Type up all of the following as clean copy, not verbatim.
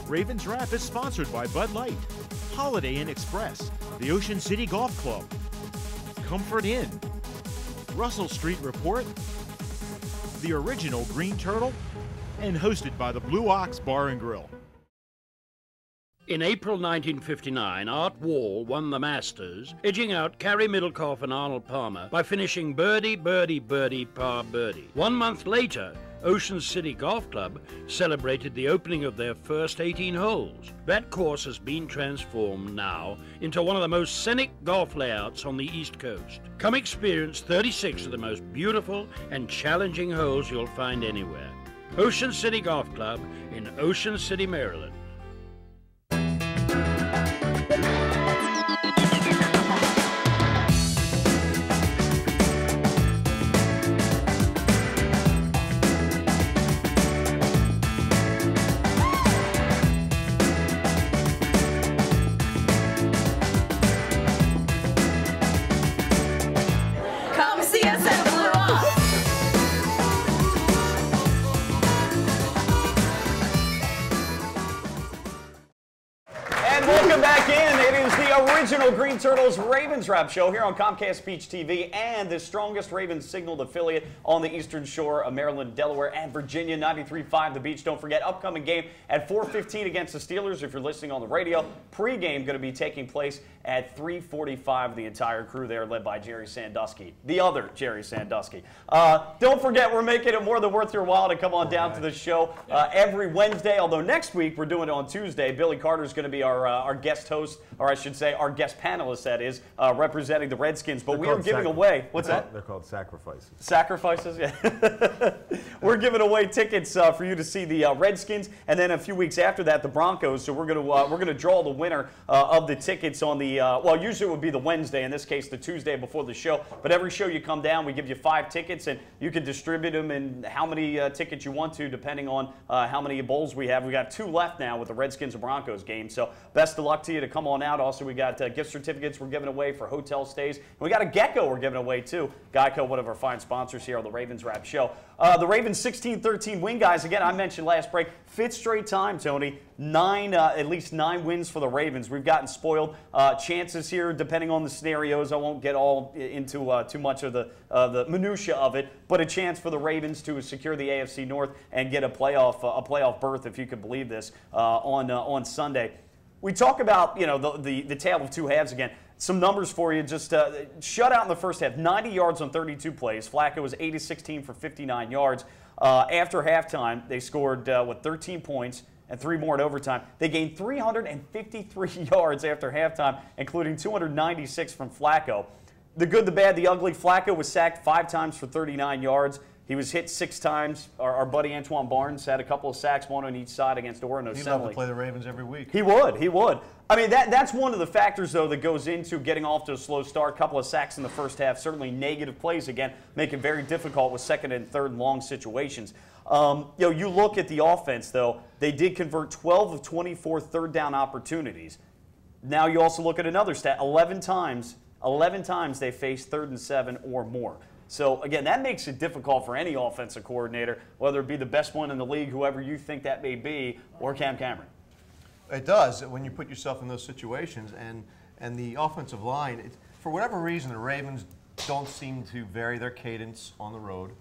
Ravens Wrap is sponsored by Bud Light, Holiday Inn Express, the Ocean City Golf Club, Comfort Inn, Russell Street Report, the original Green Turtle, and hosted by the Blue Ox Bar and Grill. In April 1959, Art Wall won the Masters, edging out Carey Middlecoff and Arnold Palmer by finishing birdie, birdie, birdie, par birdie. 1 month later, Ocean City Golf Club celebrated the opening of their first 18 holes. That course has been transformed now into one of the most scenic golf layouts on the East Coast. Come experience 36 of the most beautiful and challenging holes you'll find anywhere. Ocean City Golf Club in Ocean City, Maryland. Original Green Turtles Ravens Wrap Show here on Comcast Peach TV and the strongest Ravens signaled affiliate on the Eastern Shore of Maryland, Delaware, and Virginia, 93.5 The Beach. Don't forget, upcoming game at 4:15 against the Steelers. If you're listening on the radio, pregame going to be taking place at 3:45. The entire crew there led by Jerry Sandusky, the other Jerry Sandusky. Don't forget, we're making it more than worth your while to come on down to the show every Wednesday, although next week we're doing it on Tuesday. Billy Carter's going to be our guest host, or I should say our guest panelist, that is, representing the Redskins. But we are giving away, what's that? They're called sacrifices. Sacrifices, yeah. We're giving away tickets for you to see the Redskins, and then a few weeks after that, the Broncos. So we're gonna draw the winner of the tickets on the well, usually it would be the Wednesday. In this case, the Tuesday before the show. But every show you come down, we give you 5 tickets, and you can distribute them in how many tickets you want to, depending on how many bowls we have. We got 2 left now with the Redskins and Broncos game. So best of luck to you to come on out. Also, we got gift certificates we're giving away for hotel stays. And we got a Gecko we're giving away too. Geico, one of our fine sponsors here on the Ravens Wrap Show. The Ravens 16-13 win, guys. Again, I mentioned last break, 5th straight time, Tony. At least 9 wins for the Ravens. We've gotten spoiled. Chances here, depending on the scenarios. I won't get all into too much of the minutia of it, but a chance for the Ravens to secure the AFC North and get a playoff berth, if you could believe this, on Sunday. We talk about the tale of 2 halves again. Some numbers for you. Just shutout in the first half, 90 yards on 32 plays. Flacco was 8-16 for 59 yards. After halftime, they scored 13 points and 3 more in overtime. They gained 353 yards after halftime, including 296 from Flacco. The good, the bad, the ugly. Flacco was sacked 5 times for 39 yards. He was hit 6 times. Our buddy Antoine Barnes had a couple of sacks, 1 on each side against Orono. He'd love to play the Ravens every week. He would. He would. I mean, that's one of the factors, though, that goes into getting off to a slow start. A couple of sacks in the first half, certainly negative plays, again, make it very difficult with 2nd and 3rd long situations. You look at the offense, though, they did convert 12 of 24 third down opportunities. Now you also look at another stat, 11 times they faced 3rd and 7 or more. So, again, that makes it difficult for any offensive coordinator, whether it be the best one in the league, whoever you think that may be, or Cam Cameron. It does when you put yourself in those situations. And the offensive line, for whatever reason, the Ravens don't seem to vary their cadence on the road.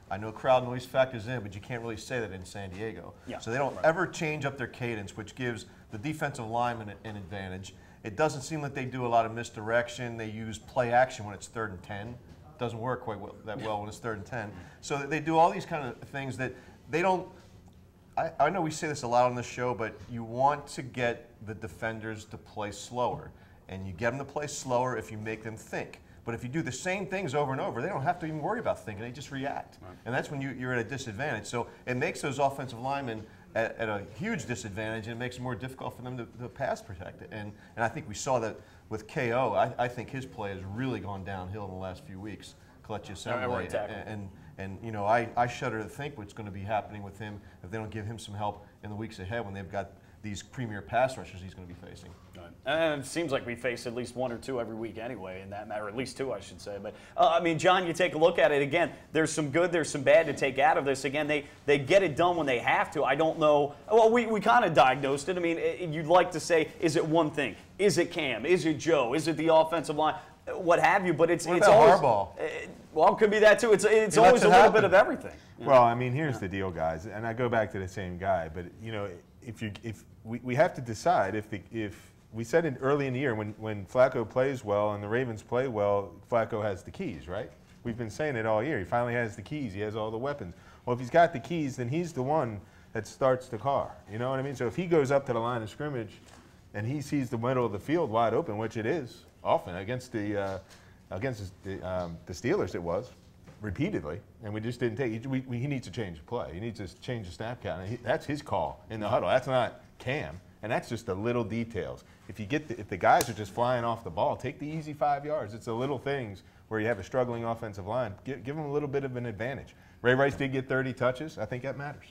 I know crowd noise factors in, but you can't really say that in San Diego. Yeah, so they don't ever change up their cadence, which gives the defensive lineman an advantage. It doesn't seem like they do a lot of misdirection. They use play action when it's 3rd and 10. Doesn't work quite that well when it's 3rd and 10. So they do all these kind of things that they don't. I know we say this a lot on this show, but you want to get the defenders to play slower, and you get them to play slower if you make them think. But if you do the same things over and over, they don't have to even worry about thinking. They just react, and that's when you're at a disadvantage. So it makes those offensive linemen at a huge disadvantage, and it makes it more difficult for them to pass protect it. And I think we saw that with KO. I think his play has really gone downhill in the last few weeks. Clutch assembly, and you know, I shudder to think what's going to be happening with him if they don't give him some help in the weeks ahead when they've got these premier pass rushers he's going to be facing. And it seems like we face at least one or two every week anyway, in that matter, at least two, I should say. But, I mean, John, you take a look at it again. There's some good, there's some bad to take out of this. Again, they get it done when they have to. I don't know. Well, we kind of diagnosed it. I mean, you'd like to say, is it one thing? Is it Cam? Is it Joe? Is it the offensive line? What have you? But it's always Harbaugh? Well, it could be that too. It's always a little bit of everything. Well, I mean, here's the deal, guys, and I go back to the same guy. But you know, if we have to decide if we said it early in the year when Flacco plays well and the Ravens play well, Flacco has the keys, right? We've been saying it all year. He finally has the keys. He has all the weapons. Well, if he's got the keys, then he's the one that starts the car. You know what I mean? So if he goes up to the line of scrimmage and he sees the middle of the field wide open, which it is often against the Steelers, it was repeatedly, and we just didn't take it. He needs to change the play. He needs to change the snap count. That's his call in the huddle. That's not Cam, and that's just the little details. If the guys are just flying off the ball, take the easy 5 yards. It's the little things where you have a struggling offensive line. Give them a little bit of an advantage. Ray Rice did get 30 touches. I think that matters.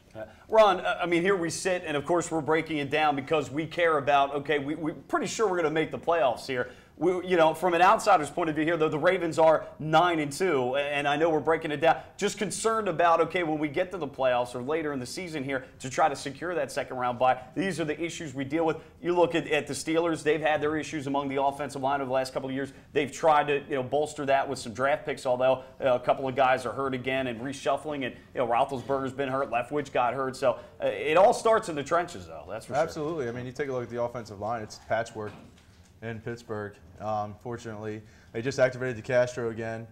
Ron, I mean, here we sit, and of course we're breaking it down because we care about, okay, we're pretty sure we're going to make the playoffs here. You know, from an outsider's point of view here, though, the Ravens are 9-2, and I know we're breaking it down. Just concerned about, okay, when we get to the playoffs or later in the season here to try to secure that second round bye, these are the issues we deal with. You look at the Steelers, they've had their issues among the offensive line over the last couple of years. They've tried to, you know, bolster that with some draft picks, although a couple of guys are hurt again and reshuffling, and, you know, Roethlisberger's been hurt, Leftwich got hurt. So it all starts in the trenches, though, that's for sure. Absolutely. I mean, you take a look at the offensive line, it's patchwork in Pittsburgh. Fortunately, they just activated DeCastro again.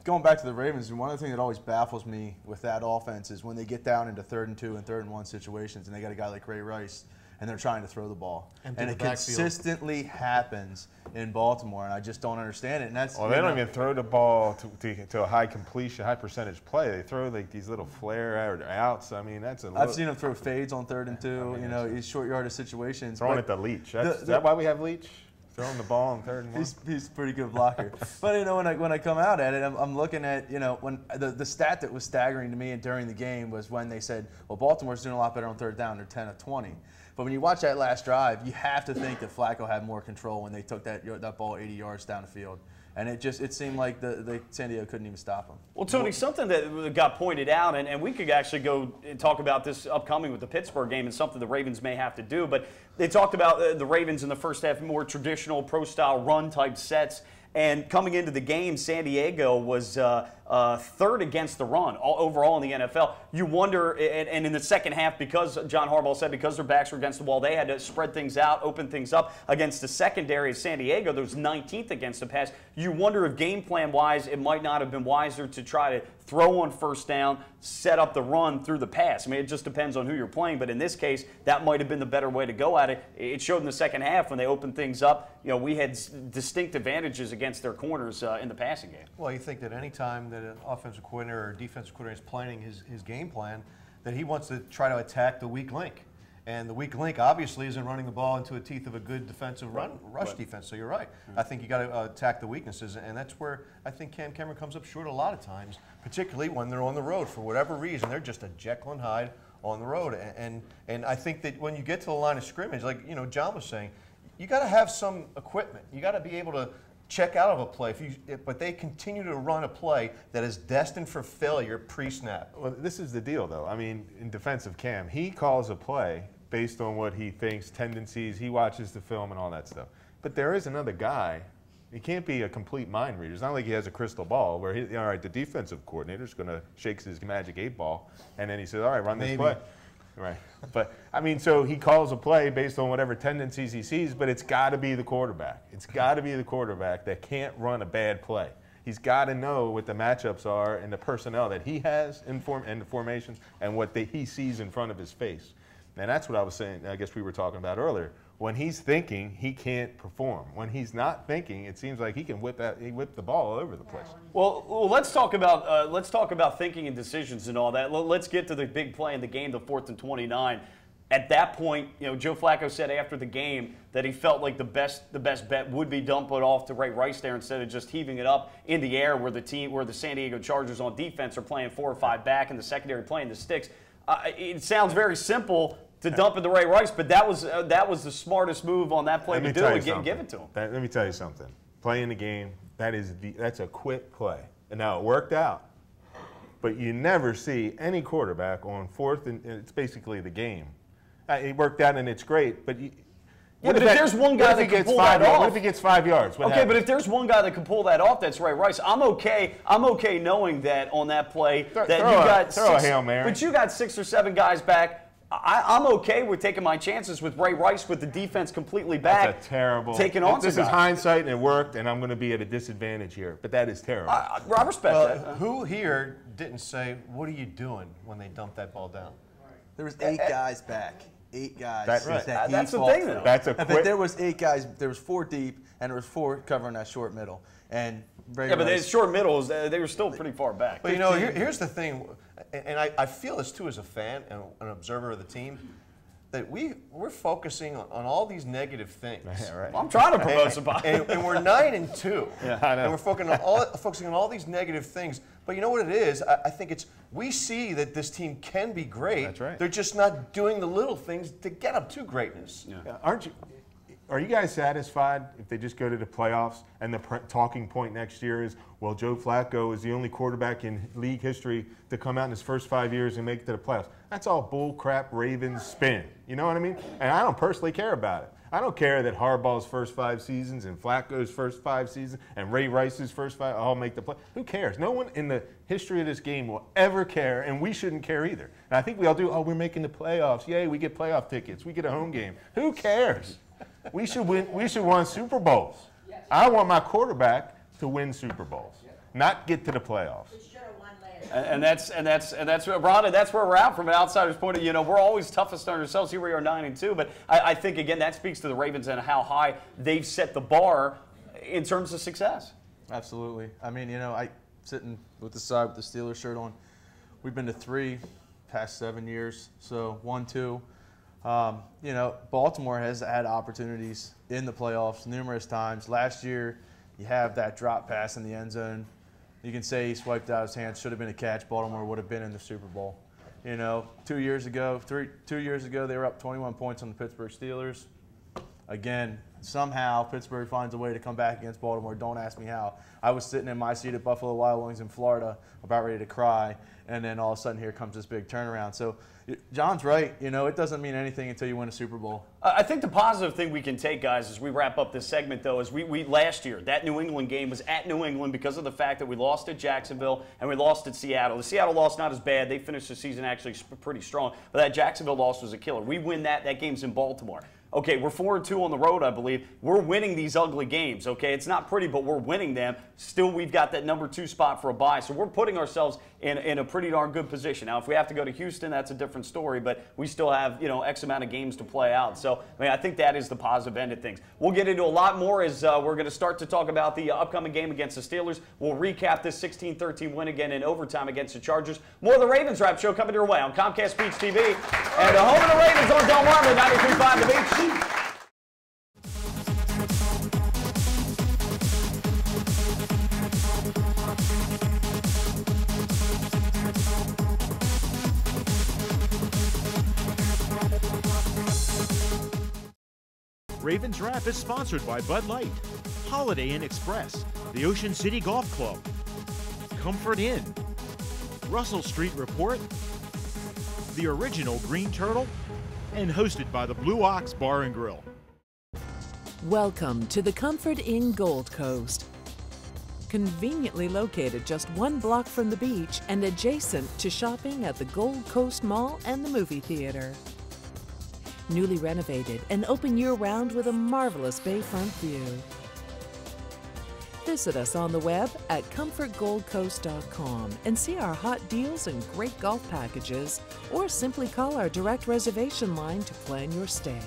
Going back to the Ravens, one of the things that always baffles me with that offense is when they get down into 3rd and 2 and 3rd and 1 situations, and they got a guy like Ray Rice, and they're trying to throw the ball, and it consistently happens in Baltimore, and I just don't understand it. And that's well, they don't even throw the ball to a high completion, high percentage play. They throw like these little flare outs. I mean, that's a. I've seen them throw fades on 3rd and 2. I mean, you know, these short yardage situations. Throwing at the Leach. Is that why we have Leach? Throwing the ball on 3rd and 1. He's a pretty good blocker. But you know, when I come out at it, I'm looking at, you know, when the stat that was staggering to me during the game was when they said, well, Baltimore's doing a lot better on 3rd down. They're 10 of 20. But when you watch that last drive, you have to think that Flacco had more control when they took that ball 80 yards down the field. And it seemed like the San Diego couldn't even stop him. Well, Tony, something that got pointed out, and we could actually go and talk about this upcoming with the Pittsburgh game and something the Ravens may have to do, but they talked about the Ravens in the first half, more traditional pro-style run-type sets. And coming into the game, San Diego was 3rd against the run overall in the NFL. You wonder, and in the second half, because John Harbaugh said because their backs were against the wall, they had to spread things out, open things up against the secondary of San Diego. That was 19th against the pass. You wonder if game plan-wise, it might not have been wiser to try to throw on 1st down, set up the run through the pass. I mean, it just depends on who you're playing, but in this case, that might have been the better way to go at it. It showed in the second half when they opened things up. You know, we had distinct advantages against their corners in the passing game. Well, you think that any time that an offensive coordinator or defensive coordinator is planning his game plan, that he wants to try to attack the weak link. And the weak link, obviously, isn't running the ball into the teeth of a good defensive rush defense. So you're right. I think you got to attack the weaknesses, and that's where I think Cam Cameron comes up short a lot of times, particularly when they're on the road. For whatever reason, they're just a Jekyll and Hyde on the road. And I think that when you get to the line of scrimmage, like John was saying, you got to have some equipment. You got to be able to check out of a play. But they continue to run a play that is destined for failure pre-snap. Well, this is the deal, though. I mean, in defense of Cam, he calls a play based on what he thinks, tendencies. He watches the film and all that stuff. But there is another guy. He can't be a complete mind reader. It's not like he has a crystal ball where, all right, the defensive coordinator's going to shake his magic 8-ball, and then he says, all right, run this play. Right. But, I mean, so he calls a play based on whatever tendencies he sees, but it's got to be the quarterback. It's got to be the quarterback that can't run a bad play. He's got to know what the matchups are and the personnel that he has in the formations and what he sees in front of his face. And that's what I was saying, I guess we were talking about earlier. When he's thinking, he can't perform. When he's not thinking, it seems like he can whip the ball all over the place. Well, let's talk about thinking and decisions and all that. Let's get to the big play in the game, the 4th and 29. At that point, Joe Flacco said after the game that he felt like the best bet would be dump it off to Ray Rice there instead of just heaving it up in the air where the San Diego Chargers on defense are playing 4 or 5 back and the secondary playing the sticks. It sounds very simple, to dump it to Ray Rice, but that was the smartest move on that play to do and give it to him. Let me tell you something. Playing the game, that's a quick play. And now it worked out. But you never see any quarterback on fourth, and it's basically the game. It worked out and it's great, but if there's one guy that can pull that off. What if he gets 5 yards? Okay, but if there's one guy that can pull that off, that's Ray Rice. I'm okay knowing that on that play that you got throw a Hail Mary. But you got 6 or 7 guys back. I'm okay with taking my chances with Ray Rice with the defense completely back. That's a terrible. Taking on This is hindsight and it worked, and I'm going to be at a disadvantage here. But that is terrible. I respect that. Who here didn't say, "What are you doing?" when they dumped that ball down? There was 8 guys back. 8 guys. That's right. That's the thing, though. That's a quick. But there was 8 guys. There was 4 deep, and there was 4 covering that short middle. And but the short middles, they were still pretty far back. But you know, here's the thing, and I feel this too as a fan and an observer of the team, that we're focusing on all these negative things. Yeah, right. I'm trying to promote some and we're 9-2. Yeah, I know. And we're focusing on all these negative things. But you know what it is? I think it's we see that this team can be great. That's right. They're just not doing the little things to get up to greatness. Yeah. Are you guys satisfied if they just go to the playoffs and the talking point next year is, well, Joe Flacco is the only quarterback in league history to come out in his first 5 years and make it to the playoffs? That's all bull crap Ravens spin. You know what I mean? And I don't personally care about it. I don't care that Harbaugh's first 5 seasons and Flacco's first 5 seasons and Ray Rice's first 5 all make the play. Who cares? No one in the history of this game will ever care, and we shouldn't care either. And I think we all do, we're making the playoffs. Yay, we get playoff tickets. We get a home game. Who cares? We should win. We should win Super Bowls. I want my quarterback to win Super Bowls, not get to the playoffs. And that's where, Rhonda, that's where we're at from an outsider's point of view. We're always toughest on ourselves. Here we are 9-2, but I think again that speaks to the Ravens and how high they've set the bar in terms of success. Absolutely. I mean, I sitting with the side with the Steelers shirt on. We've been to 3 past 7 years, so 1-2. Baltimore has had opportunities in the playoffs numerous times. Last year, you have that drop pass in the end zone. You can say he swiped out his hands, should have been a catch. Baltimore would have been in the Super Bowl. 2 years ago, 2 years ago, they were up 21 points on the Pittsburgh Steelers. Again, somehow Pittsburgh finds a way to come back against Baltimore. Don't ask me how. I was sitting in my seat at Buffalo Wild Wings in Florida, about ready to cry, and then all of a sudden here comes this big turnaround. So John's right. It doesn't mean anything until you win a Super Bowl. I think the positive thing we can take, guys, as we wrap up this segment, though, is we last year, that New England game was at New England because of the fact that we lost at Jacksonville and we lost at Seattle. The Seattle loss not as bad. They finished the season actually pretty strong, but that Jacksonville loss was a killer. We win that. That game's in Baltimore. Okay, we're 4-2 on the road, I believe. We're winning these ugly games, okay? It's not pretty, but we're winning them. Still, we've got that number 2 spot for a bye, so we're putting ourselves in a pretty darn good position. Now, if we have to go to Houston, that's a different story, but we still have, X amount of games to play out. So, I think that is the positive end of things. We'll get into a lot more as we're going to start to talk about the upcoming game against the Steelers. We'll recap this 16-13 win again in overtime against the Chargers. More of the Ravens Wrap Show coming your way on Comcast Beach TV and the home of the Ravens on Del Marmor, 93.5 The Beach. Ravens Wrap is sponsored by Bud Light, Holiday Inn Express, the Ocean City Golf Club, Comfort Inn, Russell Street Report, the original Green Turtle, and hosted by the Blue Ox Bar and Grill. Welcome to the Comfort Inn Gold Coast. Conveniently located just 1 block from the beach and adjacent to shopping at the Gold Coast Mall and the movie theater. Newly renovated and open year-round with a marvelous bayfront view. Visit us on the web at comfortgoldcoast.com and see our hot deals and great golf packages, or simply call our direct reservation line to plan your stay.